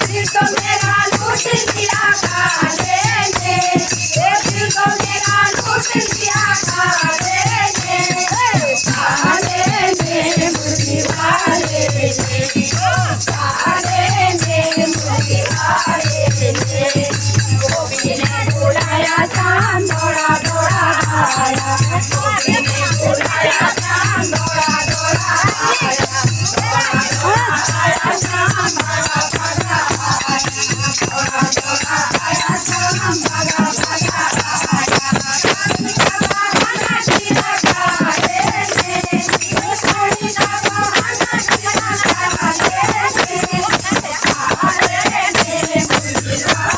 दिल तो मेरा लूट लिया काले ने, दिल तो मेरा लूट लिया काले ने, मुर्गी वाले ने, मुर्गी वाले ने। गोपी ने बुलाया शाम दौड़ा दौड़ा आया, गोपी ने बुलाया शाम दौड़ा दौड़ा आया, आया शाम भागा भागा आया, दौड़ा दौड़ा आया शाम भागा भागा आया। बहाना किया काले ने, साड़ी का बहाना किया काले ने, मुर्गी वाले ने,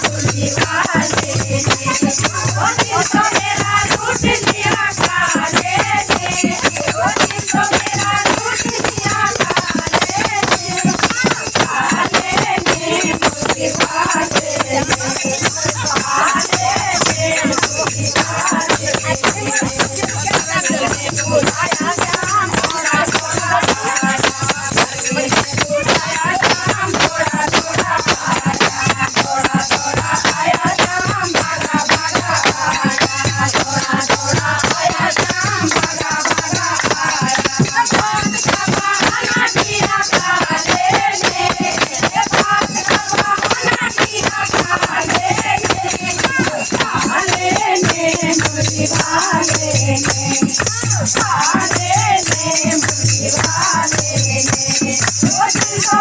मुर्गी वाले ने। ओ दिल तो मेरा लूट लिया काले ने, ओ दिल तो मेरा लूट लिया काले ने, मुर्गी वाले ने, मुर्गी वाले ने। बुलाया शाम दौड़ा दौड़ा आया, बुलाया शाम दौड़ा दौड़ा आया, दौड़ा दौड़ा आया शाम भागा भागा आया, दौड़ा दौड़ा आया शाम भागा भागा आया। बात का बहाना किया काले ने, बात का बहाना किया काले ने, मुर्गी वाले ने, मुर्गी वाले ने। ओ दिल तो